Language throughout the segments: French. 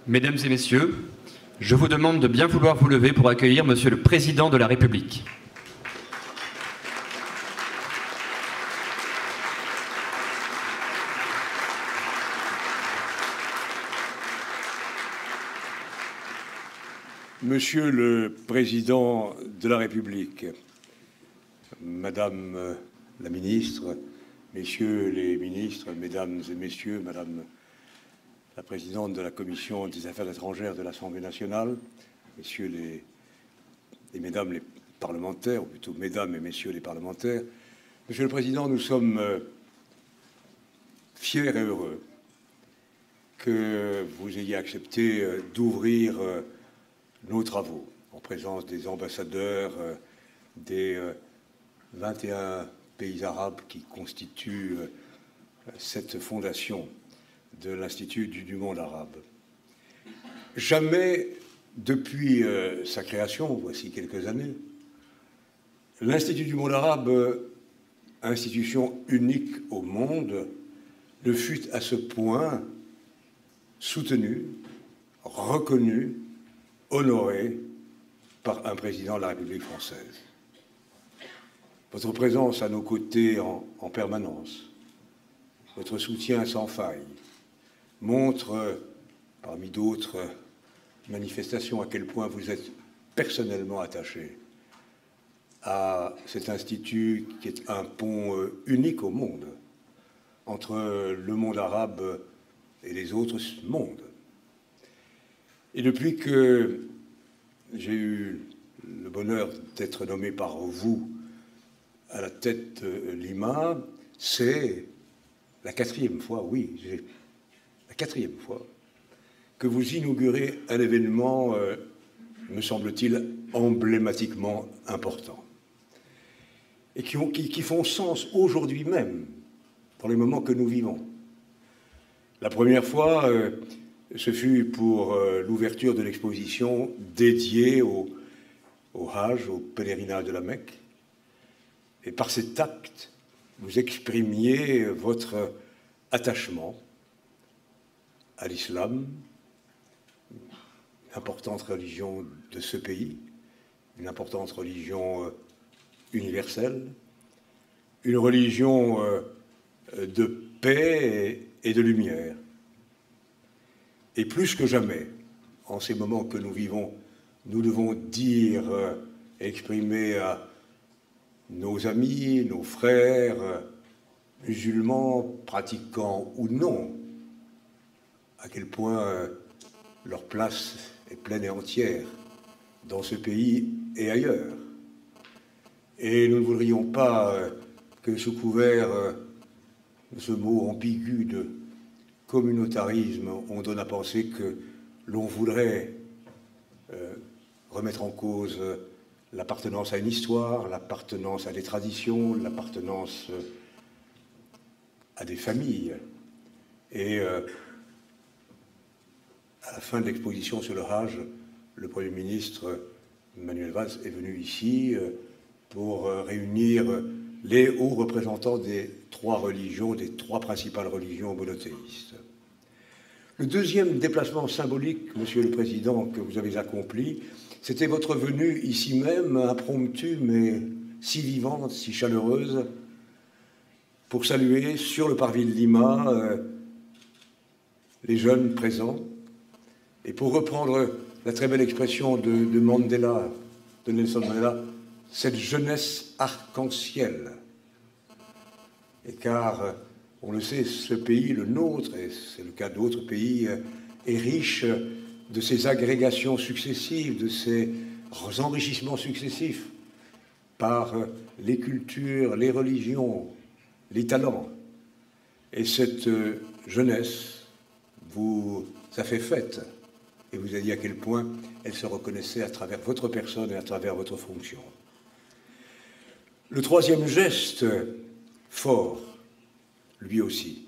Mesdames et messieurs, je vous demande de bien vouloir vous lever pour accueillir Monsieur le Président de la République. Monsieur le Président de la République, Madame la Ministre, Messieurs les ministres, Mesdames et Messieurs, Madame la Présidente de la Commission des Affaires étrangères de l'Assemblée nationale, Messieurs et Mesdames les parlementaires, ou plutôt Mesdames et Messieurs les parlementaires, Monsieur le Président, nous sommes fiers et heureux que vous ayez accepté d'ouvrir nos travaux en présence des ambassadeurs des 21 pays arabes qui constituent cette fondation de l'Institut du monde arabe. Jamais depuis sa création, voici quelques années, l'Institut du monde arabe, institution unique au monde, ne fut à ce point soutenu, reconnu, honoré par un président de la République française. Votre présence à nos côtés en permanence, votre soutien sans faille, montre, parmi d'autres manifestations, à quel point vous êtes personnellement attaché à cet institut qui est un pont unique au monde, entre le monde arabe et les autres mondes. Et depuis que j'ai eu le bonheur d'être nommé par vous à la tête de l'IMA, c'est la 4e fois, oui, la 4e fois, que vous inaugurez un événement, me semble-t-il, emblématiquement important, et qui font sens aujourd'hui même, pour les moments que nous vivons. La première fois, ce fut pour l'ouverture de l'exposition dédiée au Hajj, au pèlerinage de la Mecque. Et par cet acte, vous exprimiez votre attachement à l'islam, une importante religion de ce pays, une importante religion universelle, une religion de paix et de lumière. Et plus que jamais, en ces moments que nous vivons, nous devons dire, exprimer à nos amis, nos frères, musulmans, pratiquants ou non, à quel point leur place est pleine et entière dans ce pays et ailleurs. Et nous ne voudrions pas que sous couvert de ce mot ambigu de communautarisme, on donne à penser que l'on voudrait remettre en cause l'appartenance à une histoire, l'appartenance à des traditions, l'appartenance à des familles. Et à la fin de l'exposition sur le Hajj, le Premier ministre Manuel Valls est venu ici pour réunir les hauts représentants des 3 religions, des 3 principales religions monothéistes. Le deuxième déplacement symbolique, Monsieur le Président, que vous avez accompli, c'était votre venue ici même, impromptue, mais si vivante, si chaleureuse, pour saluer sur le parvis de Lima les jeunes présents, et pour reprendre la très belle expression de Mandela, de Nelson Mandela, cette jeunesse arc-en-ciel. Et car, on le sait, ce pays, le nôtre, et c'est le cas d'autres pays, est riche de ces agrégations successives, de ces enrichissements successifs par les cultures, les religions, les talents. Et cette jeunesse vous a fait fête, et vous a dit à quel point elle se reconnaissait à travers votre personne et à travers votre fonction. Le troisième geste fort, lui aussi,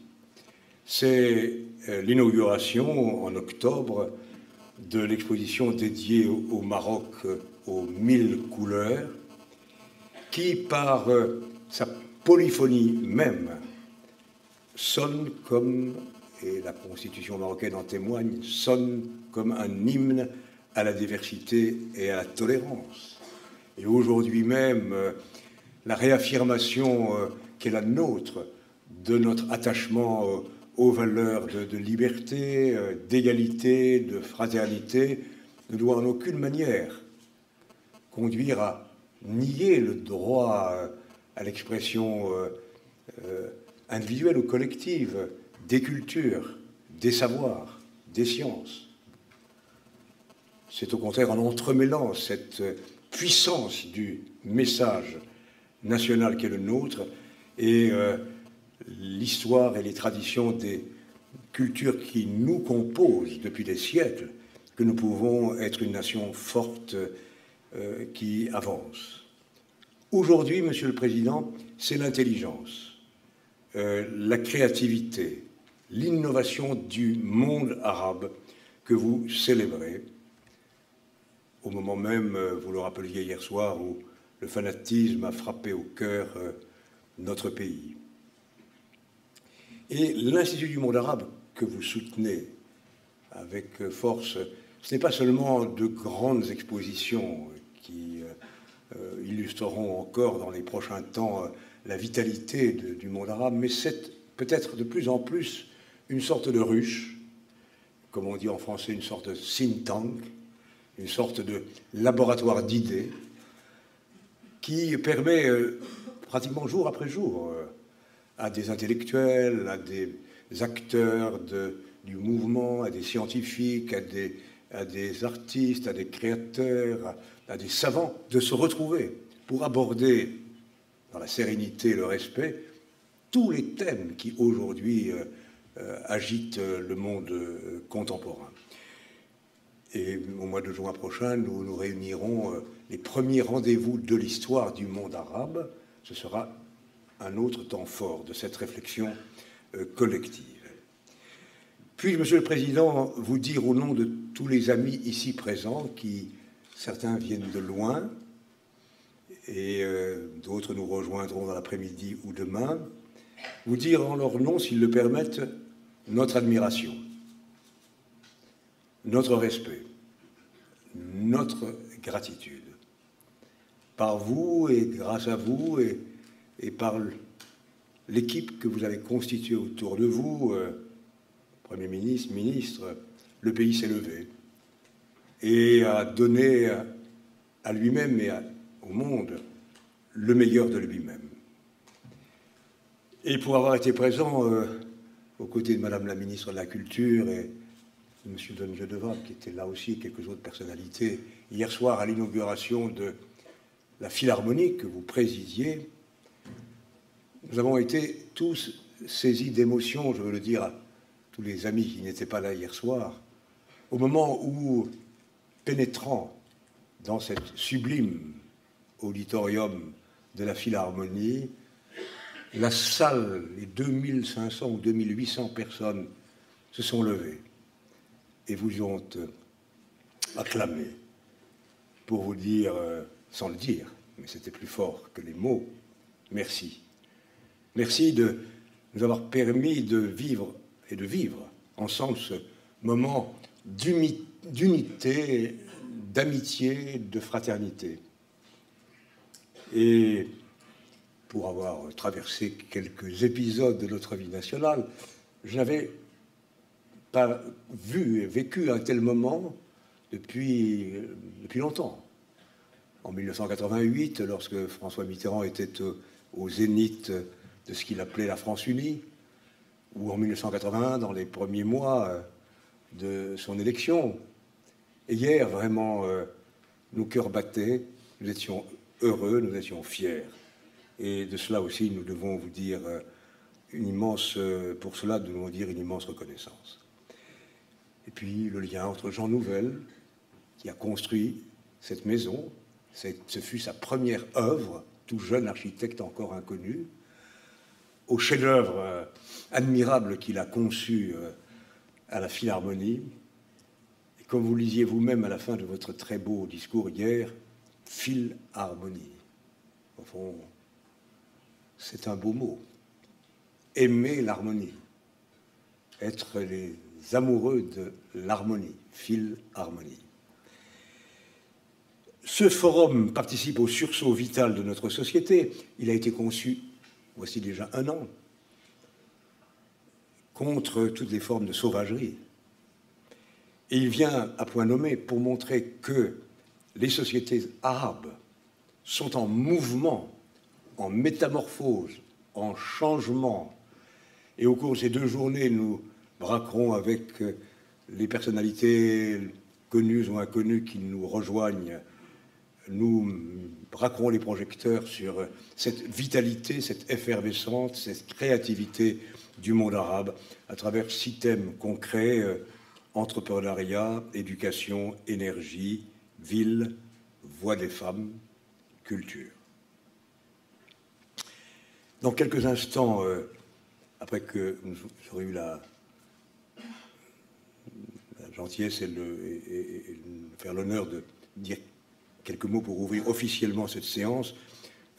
c'est l'inauguration en octobre de l'exposition dédiée au Maroc aux 1000 couleurs, qui, par sa polyphonie même, sonne comme et la Constitution marocaine en témoigne, sonne comme un hymne à la diversité et à la tolérance. Et aujourd'hui même, la réaffirmation qui est la nôtre de notre attachement aux valeurs de liberté, d'égalité, de fraternité, ne doit en aucune manière conduire à nier le droit à l'expression individuelle ou collective des cultures, des savoirs, des sciences. C'est au contraire en entremêlant cette puissance du message national qui est le nôtre et l'histoire et les traditions des cultures qui nous composent depuis des siècles que nous pouvons être une nation forte qui avance. Aujourd'hui, Monsieur le Président, c'est l'intelligence, la créativité, l'innovation du monde arabe que vous célébrez, au moment même, vous le rappeliez hier soir, où le fanatisme a frappé au cœur notre pays. Et l'Institut du monde arabe que vous soutenez avec force, ce n'est pas seulement de grandes expositions qui illustreront encore dans les prochains temps la vitalité du monde arabe, mais c'est peut-être de plus en plus une sorte de ruche, comme on dit en français, une sorte de think tank, une sorte de laboratoire d'idées qui permet pratiquement jour après jour à des intellectuels, à des acteurs du mouvement, à des scientifiques, à des artistes, à des créateurs, à des savants, de se retrouver pour aborder, dans la sérénité et le respect, tous les thèmes qui aujourd'hui agitent le monde contemporain. Et au mois de juin prochain, nous nous réunirons les premiers rendez-vous de l'histoire du monde arabe. Ce sera un autre temps fort de cette réflexion collective. Puis-je, Monsieur le Président, vous dire au nom de tous les amis ici présents, qui certains viennent de loin et d'autres nous rejoindront dans l'après-midi ou demain, vous dire en leur nom, s'ils le permettent, notre admiration, notre respect, notre gratitude. Par vous et grâce à vous et par l'équipe que vous avez constituée autour de vous, Premier ministre, ministre, le pays s'est levé et a donné à lui-même et au monde le meilleur de lui-même. Et pour avoir été présent aux côtés de Madame la ministre de la Culture et de M. Donjedeva, qui était là aussi, et quelques autres personnalités, hier soir à l'inauguration de la Philharmonie que vous présidiez, nous avons été tous saisis d'émotion, je veux le dire à tous les amis qui n'étaient pas là hier soir, au moment où, pénétrant dans cette sublime auditorium de la Philharmonie, la salle, les 2500 ou 2800 personnes se sont levées et vous ont acclamé pour vous dire, sans le dire, mais c'était plus fort que les mots, merci. Merci de nous avoir permis de vivre et de vivre ensemble ce moment d'unité, d'amitié, de fraternité. Et pour avoir traversé quelques épisodes de notre vie nationale, je n'avais pas vu et vécu un tel moment depuis longtemps. En 1988, lorsque François Mitterrand était au zénith de ce qu'il appelait la France unie, ou en 1981, dans les premiers mois de son élection. Et hier, vraiment, nos cœurs battaient, nous étions heureux, nous étions fiers. Et de cela aussi, nous devons vous dire pour cela, nous devons dire une immense reconnaissance. Et puis, le lien entre Jean Nouvel, qui a construit cette maison, ce fut sa première œuvre, tout jeune architecte encore inconnu, au chef-d'œuvre admirable qu'il a conçu à la Philharmonie. Et comme vous lisiez vous-même à la fin de votre très beau discours hier, Philharmonie. Au fond, c'est un beau mot. Aimer l'harmonie. être les amoureux de l'harmonie, Philharmonie. Ce forum participe au sursaut vital de notre société. Il a été conçu, voici déjà 1 an, contre toutes les formes de sauvagerie. Et il vient à point nommé pour montrer que les sociétés arabes sont en mouvement, en métamorphose, en changement. Et au cours de ces 2 journées, nous braquerons avec les personnalités connues ou inconnues qui nous rejoignent, nous braquerons les projecteurs sur cette vitalité, cette effervescence, cette créativité du monde arabe à travers 6 thèmes concrets, entrepreneuriat, éducation, énergie, ville, voix des femmes, culture. Dans quelques instants, après que nous aurons eu la gentillesse et faire l'honneur de dire quelques mots pour ouvrir officiellement cette séance,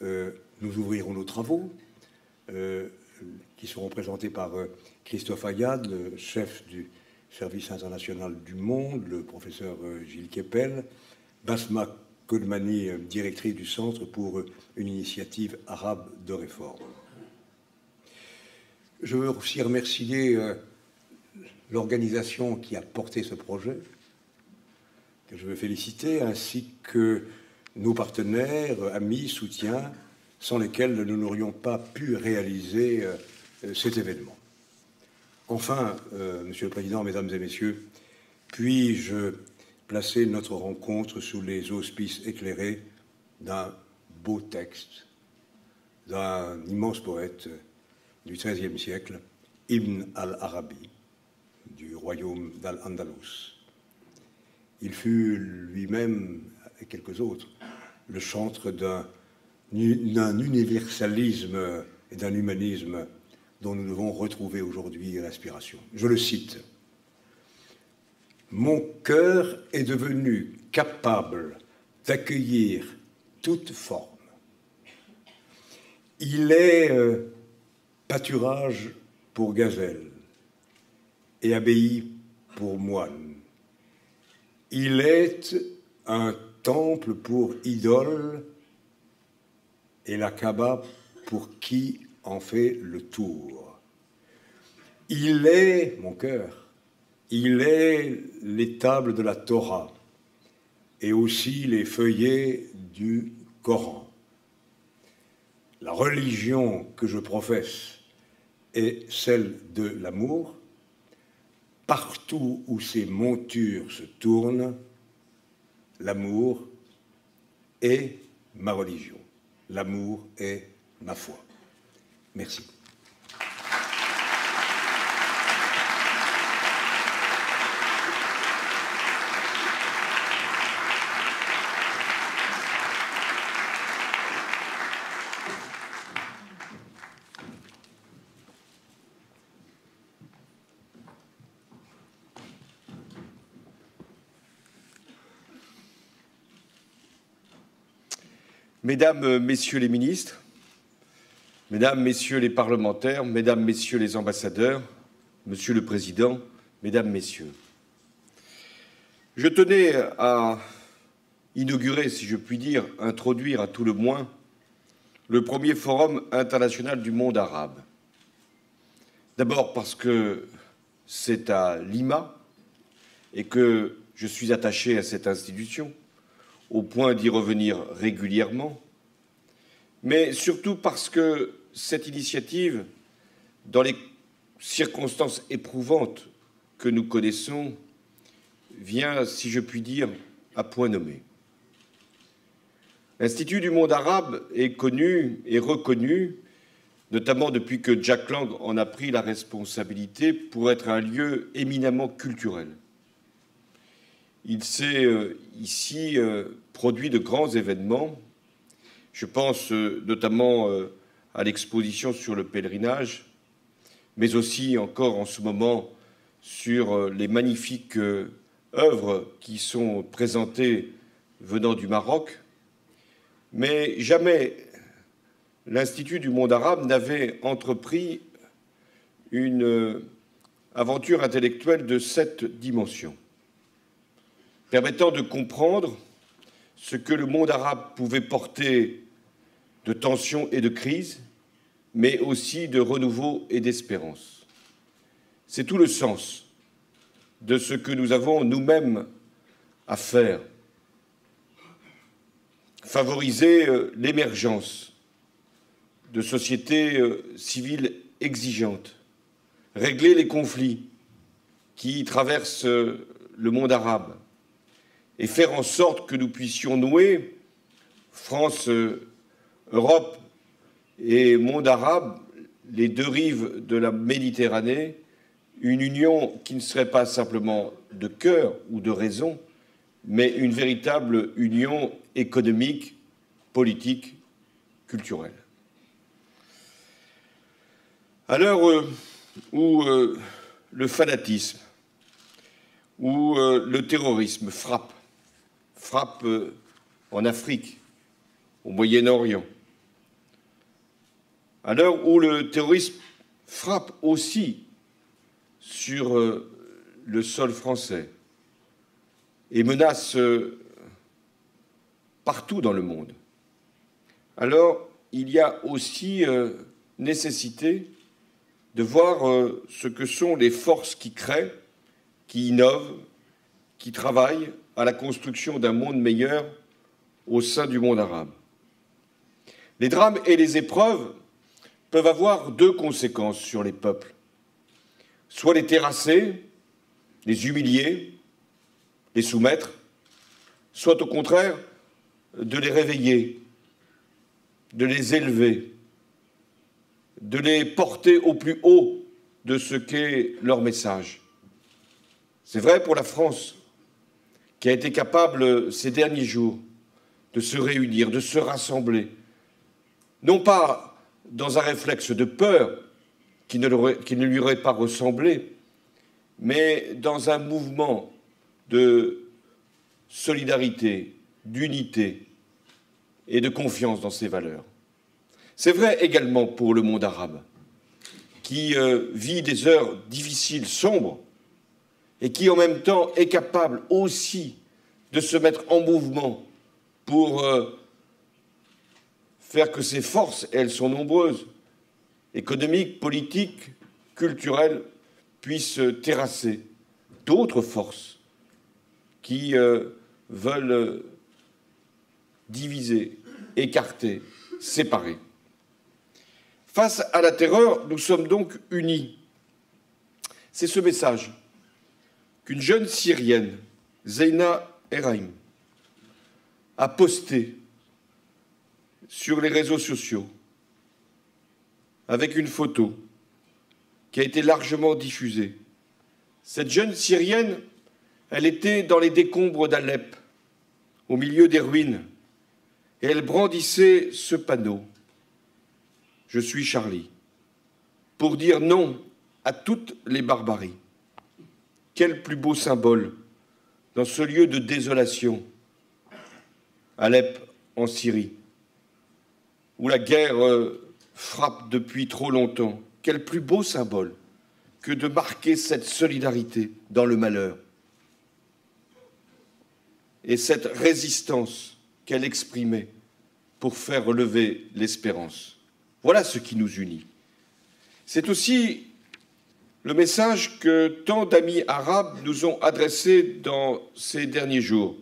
nous ouvrirons nos travaux, qui seront présentés par Christophe Ayad, le chef du Service international du monde, le professeur Gilles Kepel, Basma Kodmani, directrice du Centre pour une initiative arabe de réforme. Je veux aussi remercier l'organisation qui a porté ce projet, que je veux féliciter, ainsi que nos partenaires, amis, soutiens, sans lesquels nous n'aurions pas pu réaliser cet événement. Enfin, Monsieur le Président, Mesdames et Messieurs, puis-je placer notre rencontre sous les auspices éclairés d'un beau texte, d'un immense poète du XIIIe siècle, Ibn al-Arabi, du royaume d'Al-Andalus. Il fut lui-même, et quelques autres, le chantre d'un universalisme et d'un humanisme dont nous devons retrouver aujourd'hui l'inspiration. Je le cite. « Mon cœur est devenu capable d'accueillir toute forme. Il est pâturage pour gazelle et abbaye pour moine. Il est un temple pour idole et la Kaaba pour qui en fait le tour. Il est, mon cœur, il est les tables de la Torah et aussi les feuillets du Coran. La religion que je professe est celle de l'amour. Partout où ces montures se tournent, l'amour est ma religion. L'amour est ma foi. Merci. Mesdames, Messieurs les ministres, Mesdames, Messieurs les parlementaires, Mesdames, Messieurs les ambassadeurs, Monsieur le Président, Mesdames, Messieurs, je tenais à inaugurer, si je puis dire, introduire à tout le moins, le premier forum international du monde arabe. D'abord parce que c'est à Lima et que je suis attaché à cette institution, au point d'y revenir régulièrement, mais surtout parce que cette initiative, dans les circonstances éprouvantes que nous connaissons, vient, si je puis dire, à point nommé. L'Institut du monde arabe est connu et reconnu, notamment depuis que Jack Lang en a pris la responsabilité, pour être un lieu éminemment culturel. Il s'est ici produit de grands événements. Je pense notamment à l'exposition sur le pèlerinage, mais aussi encore en ce moment sur les magnifiques œuvres qui sont présentées venant du Maroc. Mais jamais l'Institut du monde arabe n'avait entrepris aventure intellectuelle de 7 dimensions, permettant de comprendre ce que le monde arabe pouvait porter de tensions et de crises, mais aussi de renouveau et d'espérance. C'est tout le sens de ce que nous avons nous-mêmes à faire. Favoriser l'émergence de sociétés civiles exigeantes, régler les conflits qui traversent le monde arabe et faire en sorte que nous puissions nouer, France, Europe et monde arabe, les 2 rives de la Méditerranée, une union qui ne serait pas simplement de cœur ou de raison, mais une véritable union économique, politique, culturelle. À l'heure où le fanatisme, où le terrorisme frappe en Afrique, au Moyen-Orient, à l'heure où le terrorisme frappe aussi sur le sol français et menace partout dans le monde, alors il y a aussi nécessité de voir ce que sont les forces qui créent, qui innovent, qui travaillent à la construction d'un monde meilleur au sein du monde arabe. Les drames et les épreuves peuvent avoir 2 conséquences sur les peuples. Soit les terrasser, les humilier, les soumettre, soit au contraire de les réveiller, de les élever, de les porter au plus haut de ce qu'est leur message. C'est vrai pour la France, qui a été capable ces derniers jours de se réunir, de se rassembler, non pas dans un réflexe de peur qui ne lui aurait pas ressemblé, mais dans un mouvement de solidarité, d'unité et de confiance dans ses valeurs. C'est vrai également pour le monde arabe, qui vit des heures difficiles, sombres, et qui en même temps est capable aussi de se mettre en mouvement pour faire que ses forces, et elles sont nombreuses, économiques, politiques, culturelles, puissent terrasser d'autres forces qui veulent diviser, écarter, séparer. Face à la terreur, nous sommes donc unis. C'est ce message qu'une jeune Syrienne, Zeina Eraim, a posté sur les réseaux sociaux avec une photo qui a été largement diffusée. Cette jeune Syrienne, elle était dans les décombres d'Alep, au milieu des ruines, et elle brandissait ce panneau « Je suis Charlie » pour dire non à toutes les barbaries. Quel plus beau symbole dans ce lieu de désolation, Alep en Syrie, où la guerre frappe depuis trop longtemps. Quel plus beau symbole que de marquer cette solidarité dans le malheur et cette résistance qu'elle exprimait pour faire relever l'espérance. Voilà ce qui nous unit. C'est aussi le message que tant d'amis arabes nous ont adressé dans ces derniers jours,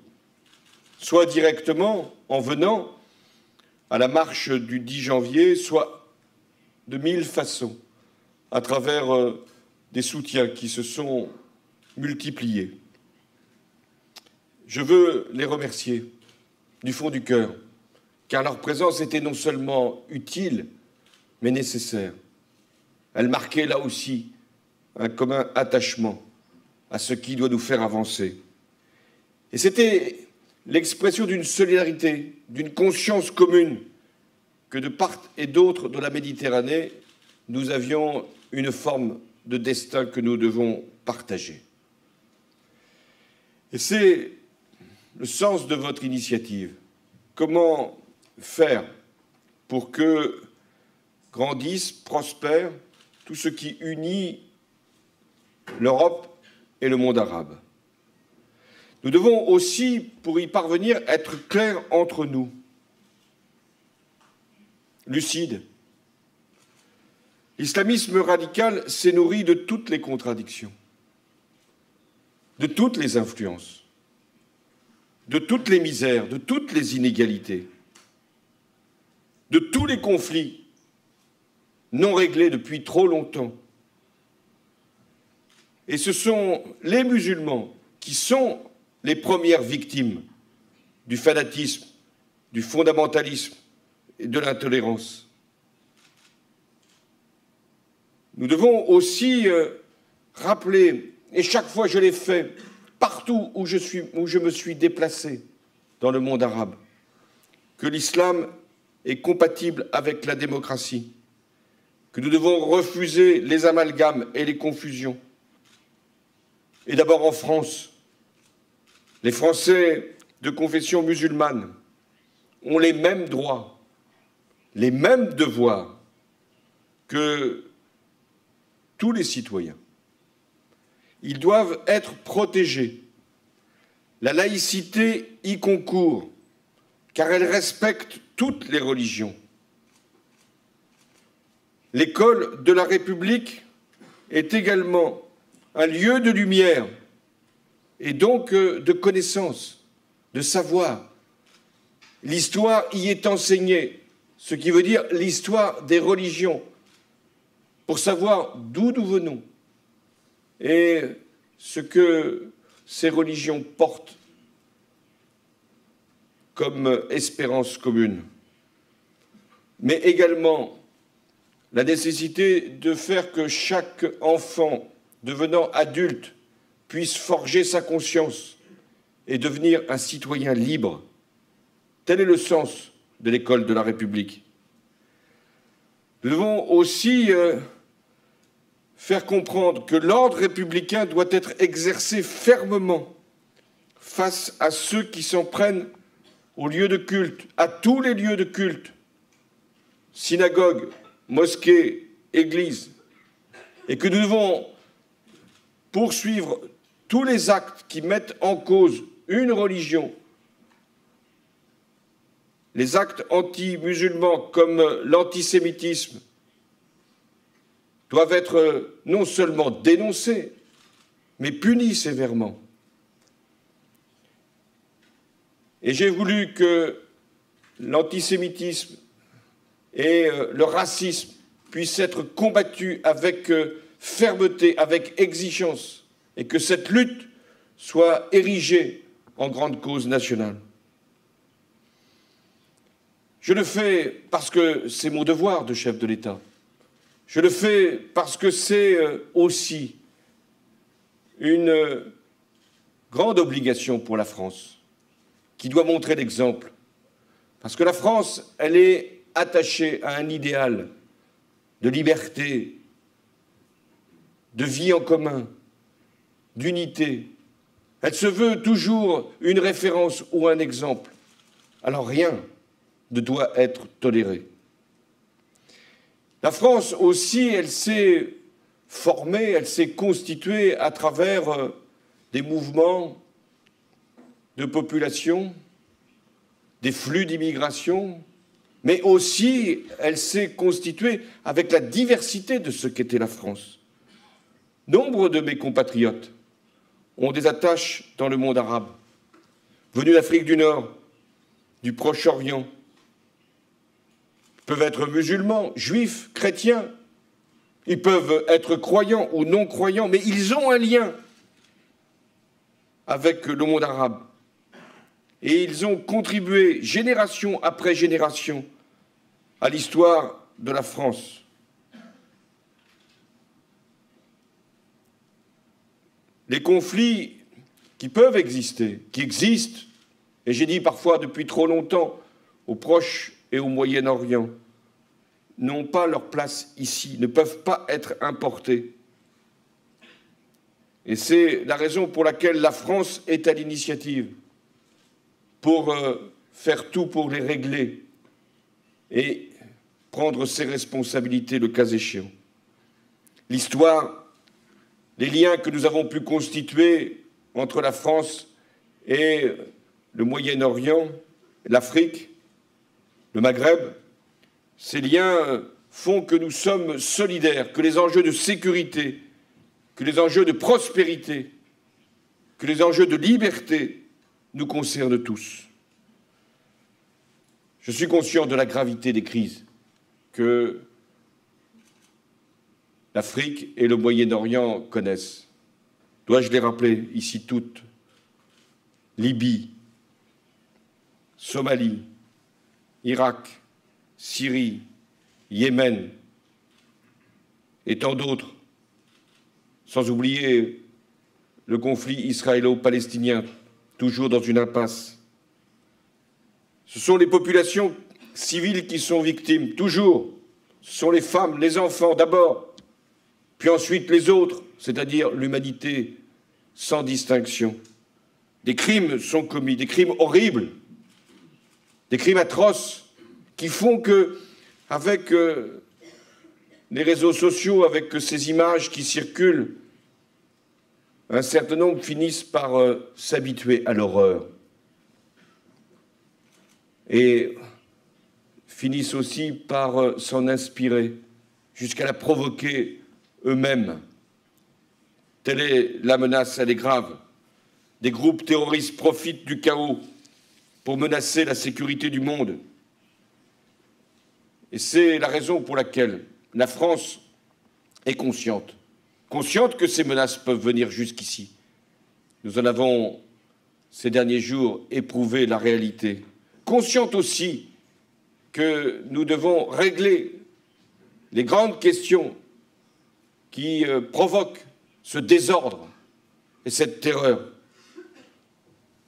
soit directement en venant à la marche du 10 janvier, soit de 1000 façons, à travers des soutiens qui se sont multipliés. Je veux les remercier du fond du cœur, car leur présence était non seulement utile, mais nécessaire. Elle marquait là aussi un commun attachement à ce qui doit nous faire avancer. Et c'était l'expression d'une solidarité, d'une conscience commune, que de part et d'autre de la Méditerranée, nous avions une forme de destin que nous devons partager. Et c'est le sens de votre initiative. Comment faire pour que grandisse, prospère tout ce qui unit l'Europe et le monde arabe. Nous devons aussi, pour y parvenir, être clairs entre nous, lucides. L'islamisme radical s'est nourri de toutes les contradictions, de toutes les influences, de toutes les misères, de toutes les inégalités, de tous les conflits non réglés depuis trop longtemps. Et ce sont les musulmans qui sont les premières victimes du fanatisme, du fondamentalisme et de l'intolérance. Nous devons aussi rappeler, et chaque fois je l'ai fait, partout où je me suis déplacé dans le monde arabe, que l'islam est compatible avec la démocratie, que nous devons refuser les amalgames et les confusions. Et d'abord en France, les Français de confession musulmane ont les mêmes droits, les mêmes devoirs que tous les citoyens. Ils doivent être protégés. La laïcité y concourt, car elle respecte toutes les religions. L'école de la République est également un lieu de lumière et donc de connaissance, de savoir. L'histoire y est enseignée, ce qui veut dire l'histoire des religions, pour savoir d'où nous venons et ce que ces religions portent comme espérance commune, mais également la nécessité de faire que chaque enfant devenant adulte puisse forger sa conscience et devenir un citoyen libre. Tel est le sens de l'école de la République. Nous devons aussi faire comprendre que l'ordre républicain doit être exercé fermement face à ceux qui s'en prennent aux lieux de culte, à tous les lieux de culte, synagogues, mosquées, églises, et que nous devons poursuivre tous les actes qui mettent en cause une religion, les actes anti-musulmans comme l'antisémitisme doivent être non seulement dénoncés, mais punis sévèrement. Et j'ai voulu que l'antisémitisme et le racisme puissent être combattus avec fermeté, avec exigence, et que cette lutte soit érigée en grande cause nationale. Je le fais parce que c'est mon devoir de chef de l'État. Je le fais parce que c'est aussi une grande obligation pour la France, qui doit montrer l'exemple. Parce que la France, elle est attachée à un idéal de liberté, de vie en commun, d'unité. Elle se veut toujours une référence ou un exemple. Alors rien ne doit être toléré. La France aussi, elle s'est formée, elle s'est constituée à travers des mouvements de population, des flux d'immigration, mais aussi elle s'est constituée avec la diversité de ce qu'était la France. Nombre de mes compatriotes ont des attaches dans le monde arabe, venus d'Afrique du Nord, du Proche-Orient, peuvent être musulmans, juifs, chrétiens, ils peuvent être croyants ou non croyants, mais ils ont un lien avec le monde arabe. Et ils ont contribué, génération après génération, à l'histoire de la France. Les conflits qui peuvent exister, qui existent, et j'ai dit parfois depuis trop longtemps, au Proche et au Moyen-Orient, n'ont pas leur place ici, ne peuvent pas être importés. Et c'est la raison pour laquelle la France est à l'initiative, pour faire tout pour les régler et prendre ses responsabilités le cas échéant. L'histoire les liens que nous avons pu constituer entre la France et le Moyen-Orient, l'Afrique, le Maghreb, ces liens font que nous sommes solidaires, que les enjeux de sécurité, que les enjeux de prospérité, que les enjeux de liberté nous concernent tous. Je suis conscient de la gravité des crises que l'Afrique et le Moyen-Orient connaissent. Dois-je les rappeler ici toutes? Libye, Somalie, Irak, Syrie, Yémen et tant d'autres, sans oublier le conflit israélo-palestinien, toujours dans une impasse. Ce sont les populations civiles qui sont victimes, toujours. Ce sont les femmes, les enfants d'abord, puis ensuite les autres, c'est-à-dire l'humanité sans distinction. Des crimes sont commis, des crimes horribles, des crimes atroces, qui font que, avec les réseaux sociaux, avec ces images qui circulent, un certain nombre finissent par s'habituer à l'horreur et finissent aussi par s'en inspirer jusqu'à la provoquer eux-mêmes. Telle est la menace, elle est grave. Des groupes terroristes profitent du chaos pour menacer la sécurité du monde. Et c'est la raison pour laquelle la France est consciente que ces menaces peuvent venir jusqu'ici. Nous en avons, ces derniers jours, éprouvé la réalité. Consciente aussi que nous devons régler les grandes questions qui provoquent ce désordre et cette terreur.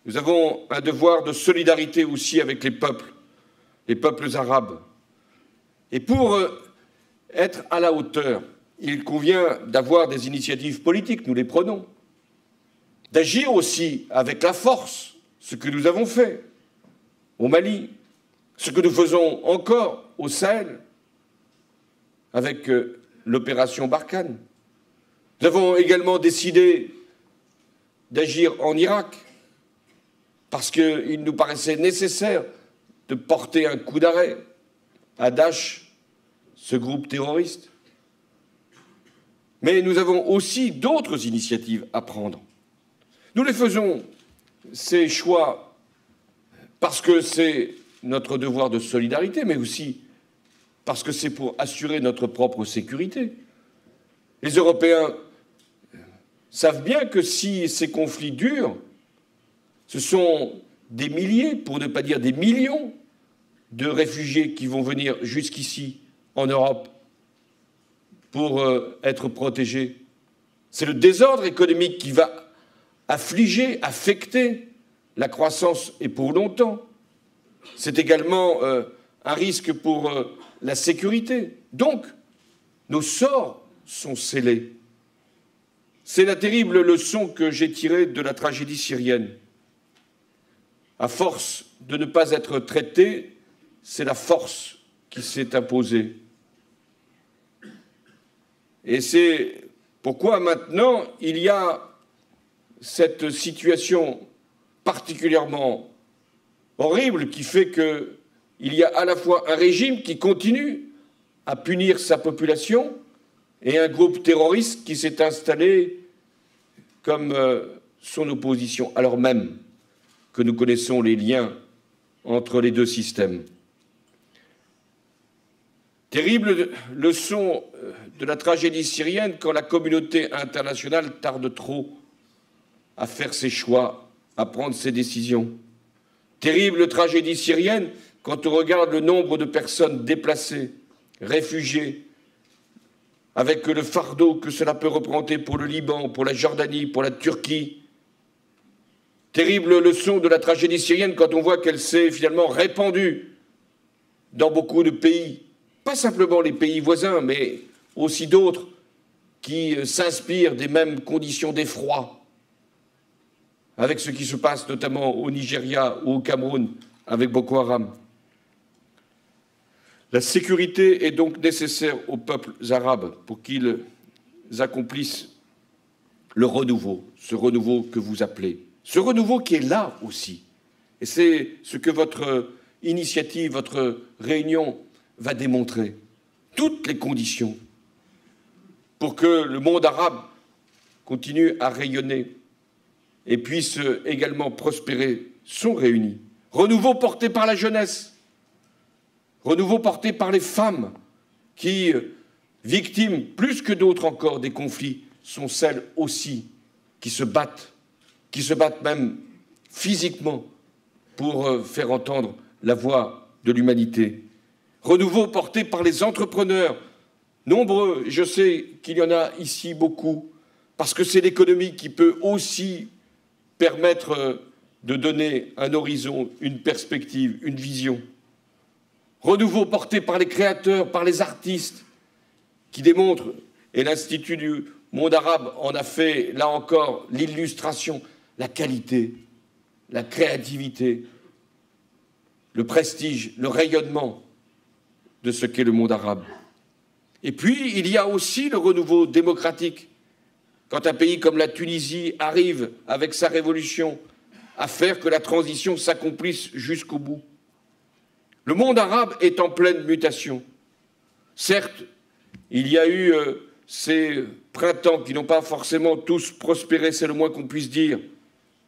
Nous avons un devoir de solidarité aussi avec les peuples arabes. Et pour être à la hauteur, il convient d'avoir des initiatives politiques, nous les prenons, d'agir aussi avec la force, ce que nous avons fait au Mali, ce que nous faisons encore au Sahel, avec l'opération Barkhane. Nous avons également décidé d'agir en Irak, parce qu'il nous paraissait nécessaire de porter un coup d'arrêt à Daesh, ce groupe terroriste. Mais nous avons aussi d'autres initiatives à prendre. Nous les faisons, ces choix, parce que c'est notre devoir de solidarité, mais aussi parce que c'est pour assurer notre propre sécurité. Les Européens savent bien que si ces conflits durent, ce sont des milliers, pour ne pas dire des millions, de réfugiés qui vont venir jusqu'ici, en Europe, pour être protégés. C'est le désordre économique qui va affliger, affecter la croissance, et pour longtemps. C'est également un risque pour la sécurité. Donc, nos sorts sont scellés. C'est la terrible leçon que j'ai tirée de la tragédie syrienne. À force de ne pas être traité, c'est la force qui s'est imposée. Et c'est pourquoi maintenant il y a cette situation particulièrement horrible qui fait qu'il y a à la fois un régime qui continue à punir sa population et un groupe terroriste qui s'est installé comme son opposition, alors même que nous connaissons les liens entre les deux systèmes. Terrible leçon de la tragédie syrienne quand la communauté internationale tarde trop à faire ses choix, à prendre ses décisions. Terrible tragédie syrienne quand on regarde le nombre de personnes déplacées, réfugiées, avec le fardeau que cela peut représenter pour le Liban, pour la Jordanie, pour la Turquie. Terrible leçon de la tragédie syrienne quand on voit qu'elle s'est finalement répandue dans beaucoup de pays, pas simplement les pays voisins, mais aussi d'autres qui s'inspirent des mêmes conditions d'effroi, avec ce qui se passe notamment au Nigeria ou au Cameroun avec Boko Haram. La sécurité est donc nécessaire aux peuples arabes pour qu'ils accomplissent le renouveau, ce renouveau que vous appelez, ce renouveau qui est là aussi. Et c'est ce que votre initiative, votre réunion va démontrer. Toutes les conditions pour que le monde arabe continue à rayonner et puisse également prospérer sont réunies. Renouveau porté par la jeunesse, renouveau porté par les femmes qui, victimes plus que d'autres encore des conflits, sont celles aussi qui se battent même physiquement pour faire entendre la voix de l'humanité. Renouveau porté par les entrepreneurs, nombreux, je sais qu'il y en a ici beaucoup, parce que c'est l'économie qui peut aussi permettre de donner un horizon, une perspective, une vision. Renouveau porté par les créateurs, par les artistes, qui démontrent, et l'Institut du monde arabe en a fait, là encore, l'illustration, la qualité, la créativité, le prestige, le rayonnement de ce qu'est le monde arabe. Et puis, il y a aussi le renouveau démocratique. Quand un pays comme la Tunisie arrive, avec sa révolution, à faire que la transition s'accomplisse jusqu'au bout. Le monde arabe est en pleine mutation. Certes, il y a eu ces printemps qui n'ont pas forcément tous prospéré, c'est le moins qu'on puisse dire.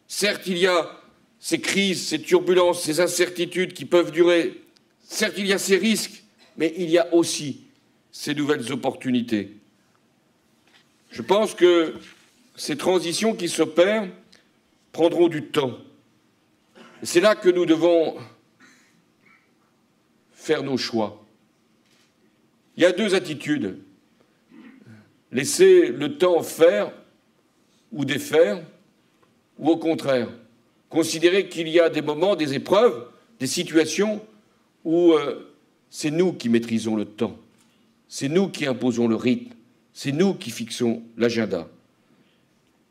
Certes, il y a ces crises, ces turbulences, ces incertitudes qui peuvent durer. Certes, il y a ces risques, mais il y a aussi ces nouvelles opportunités. Je pense que ces transitions qui s'opèrent prendront du temps. C'est là que nous devons faire nos choix. Il y a deux attitudes. Laisser le temps faire ou défaire, ou au contraire, considérer qu'il y a des moments, des épreuves, des situations où c'est nous qui maîtrisons le temps, c'est nous qui imposons le rythme, c'est nous qui fixons l'agenda.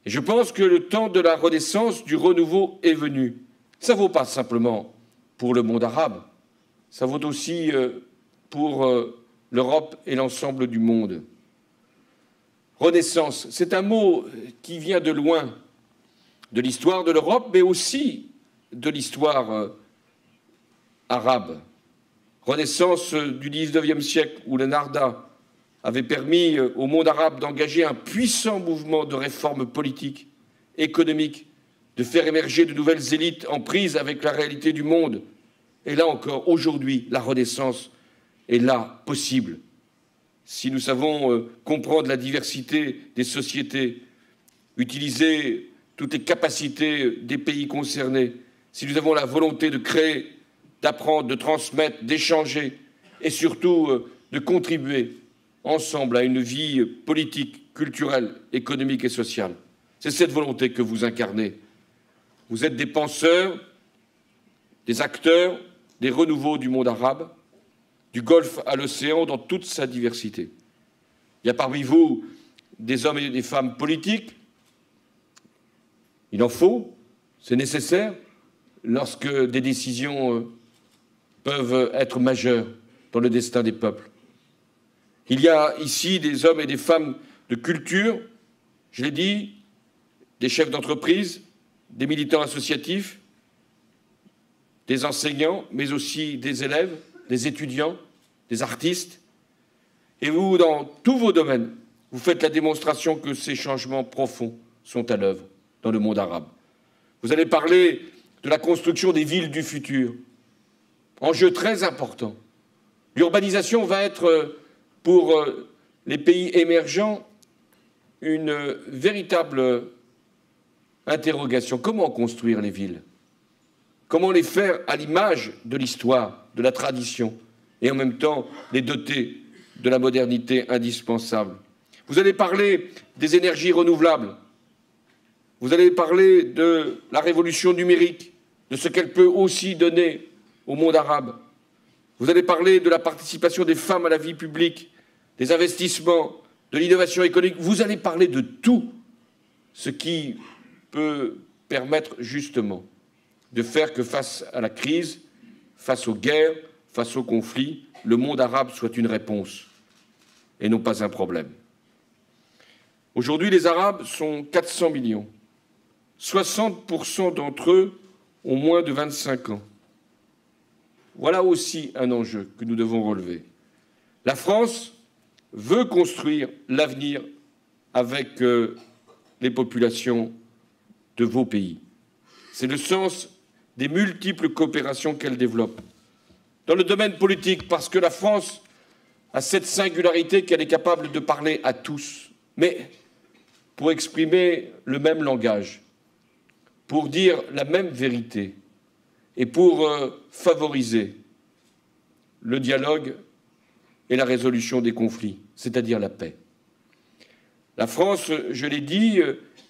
Et je pense que le temps de la renaissance, du renouveau est venu. Ça ne vaut pas simplement pour le monde arabe, ça vaut aussi pour l'Europe et l'ensemble du monde. Renaissance, c'est un mot qui vient de loin, de l'histoire de l'Europe, mais aussi de l'histoire arabe. Renaissance du XIXe siècle, où le Narda avait permis au monde arabe d'engager un puissant mouvement de réformes politiques, économiques, de faire émerger de nouvelles élites en prise avec la réalité du monde. Et là encore, aujourd'hui, la Renaissance est là, possible. Si nous savons comprendre la diversité des sociétés, utiliser toutes les capacités des pays concernés, si nous avons la volonté de créer, d'apprendre, de transmettre, d'échanger et surtout de contribuer ensemble à une vie politique, culturelle, économique et sociale. C'est cette volonté que vous incarnez. Vous êtes des penseurs, des acteurs, des renouveaux du monde arabe, du Golfe à l'océan dans toute sa diversité. Il y a parmi vous des hommes et des femmes politiques. Il en faut, c'est nécessaire, lorsque des décisions peuvent être majeures dans le destin des peuples. Il y a ici des hommes et des femmes de culture, je l'ai dit, des chefs d'entreprise, des militants associatifs, des enseignants, mais aussi des élèves, des étudiants, des artistes. Et vous, dans tous vos domaines, vous faites la démonstration que ces changements profonds sont à l'œuvre dans le monde arabe. Vous allez parler de la construction des villes du futur, enjeu très important. L'urbanisation va être, pour les pays émergents, une véritable interrogation. Comment construire les villes? Comment les faire à l'image de l'histoire, de la tradition, et en même temps les doter de la modernité indispensable? Vous allez parler des énergies renouvelables. Vous allez parler de la révolution numérique, de ce qu'elle peut aussi donner au monde arabe. Vous allez parler de la participation des femmes à la vie publique, des investissements, de l'innovation économique. Vous allez parler de tout ce qui peut permettre justement de faire que face à la crise, face aux guerres, face aux conflits, le monde arabe soit une réponse et non pas un problème. Aujourd'hui, les Arabes sont 400 millions. 60% d'entre eux ont moins de 25 ans. Voilà aussi un enjeu que nous devons relever. La France veut construire l'avenir avec les populations de vos pays. C'est le sens des multiples coopérations qu'elle développe. Dans le domaine politique, parce que la France a cette singularité qu'elle est capable de parler à tous, mais pour exprimer le même langage, pour dire la même vérité et pour favoriser le dialogue et la résolution des conflits, c'est-à-dire la paix. La France, je l'ai dit,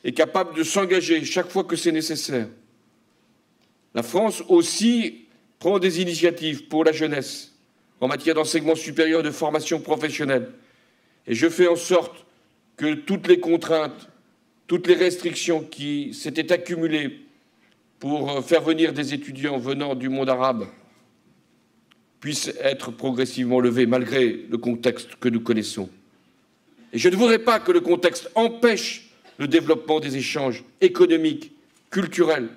est capable de s'engager chaque fois que c'est nécessaire. La France aussi prend des initiatives pour la jeunesse en matière d'enseignement supérieur et de formation professionnelle. Et je fais en sorte que toutes les contraintes, toutes les restrictions qui s'étaient accumulées pour faire venir des étudiants venant du monde arabe puissent être progressivement levées, malgré le contexte que nous connaissons. Et je ne voudrais pas que le contexte empêche le développement des échanges économiques, culturels,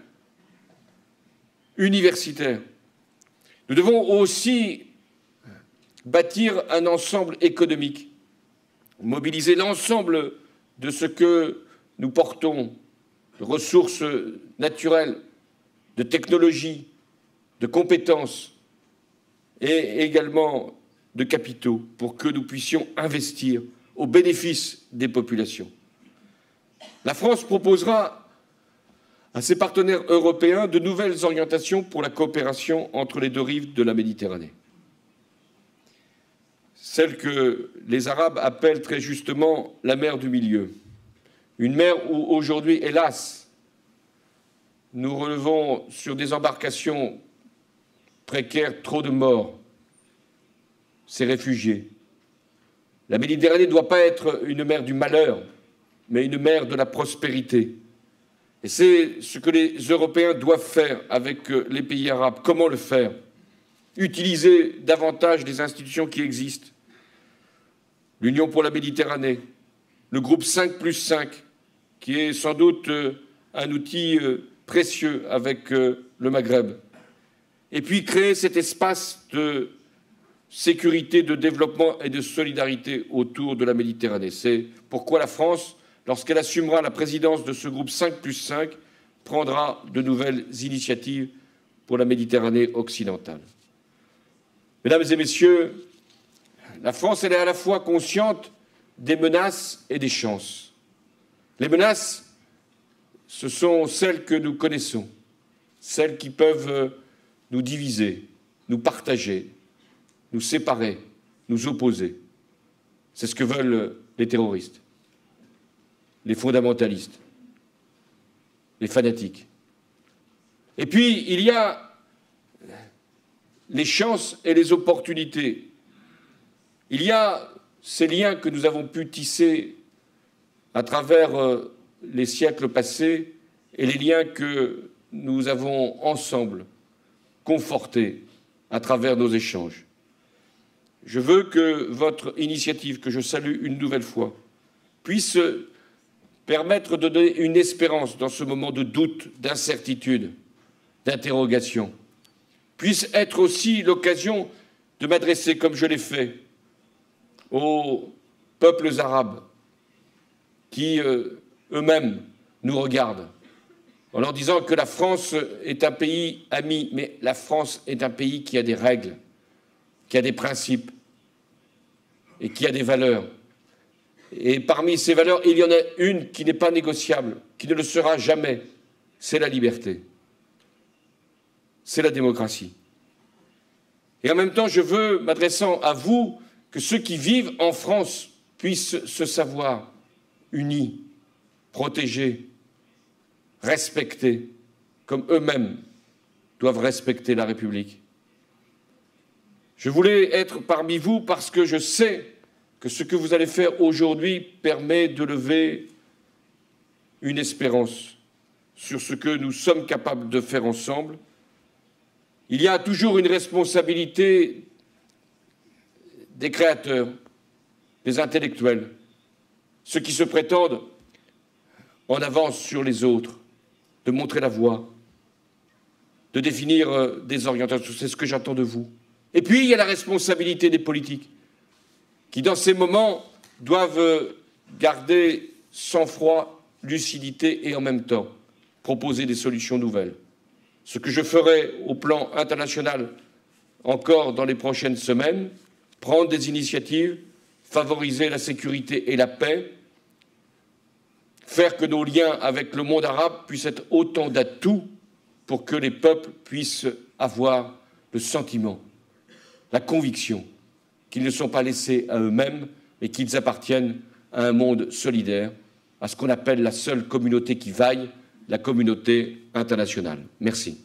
universitaires. Nous devons aussi bâtir un ensemble économique, mobiliser l'ensemble de ce que nous portons, de ressources naturelles, de technologies, de compétences et également de capitaux pour que nous puissions investir au bénéfice des populations. La France proposera à ses partenaires européens de nouvelles orientations pour la coopération entre les deux rives de la Méditerranée. Celle que les Arabes appellent très justement la mer du milieu. Une mer où aujourd'hui, hélas, nous relevons sur des embarcations précaires trop de morts, ces réfugiés. La Méditerranée ne doit pas être une mer du malheur, mais une mer de la prospérité. Et c'est ce que les Européens doivent faire avec les pays arabes. Comment le faire? Utiliser davantage les institutions qui existent. L'Union pour la Méditerranée, le groupe 5+5, qui est sans doute un outil précieux avec le Maghreb. Et puis créer cet espace de sécurité, de développement et de solidarité autour de la Méditerranée. C'est pourquoi la France, lorsqu'elle assumera la présidence de ce groupe 5+5, prendra de nouvelles initiatives pour la Méditerranée occidentale. Mesdames et messieurs, la France, elle est à la fois consciente des menaces et des chances. Les menaces, ce sont celles que nous connaissons, celles qui peuvent nous diviser, nous partager, nous séparer, nous opposer. C'est ce que veulent les terroristes, les fondamentalistes, les fanatiques. Et puis, il y a les chances et les opportunités. Il y a ces liens que nous avons pu tisser à travers les siècles passés et les liens que nous avons ensemble confortés à travers nos échanges. Je veux que votre initiative, que je salue une nouvelle fois, puisse permettre de donner une espérance dans ce moment de doute, d'incertitude, d'interrogation, puisse être aussi l'occasion de m'adresser, comme je l'ai fait, aux peuples arabes qui eux-mêmes nous regardent, en leur disant que la France est un pays ami, mais la France est un pays qui a des règles, qui a des principes et qui a des valeurs. Et parmi ces valeurs, il y en a une qui n'est pas négociable, qui ne le sera jamais, c'est la liberté, c'est la démocratie. Et en même temps, je veux, m'adressant à vous, que ceux qui vivent en France puissent se savoir unis, protégés, respectés, comme eux-mêmes doivent respecter la République. Je voulais être parmi vous parce que je sais que ce que vous allez faire aujourd'hui permet de lever une espérance sur ce que nous sommes capables de faire ensemble. Il y a toujours une responsabilité des créateurs, des intellectuels, ceux qui se prétendent en avance sur les autres, de montrer la voie, de définir des orientations. C'est ce que j'attends de vous. Et puis, il y a la responsabilité des politiques, qui, dans ces moments, doivent garder sang-froid, lucidité et, en même temps, proposer des solutions nouvelles. Ce que je ferai au plan international encore dans les prochaines semaines, prendre des initiatives, favoriser la sécurité et la paix, faire que nos liens avec le monde arabe puissent être autant d'atouts pour que les peuples puissent avoir le sentiment, la conviction qu'ils ne sont pas laissés à eux-mêmes, mais qu'ils appartiennent à un monde solidaire, à ce qu'on appelle la seule communauté qui vaille, la communauté internationale. Merci.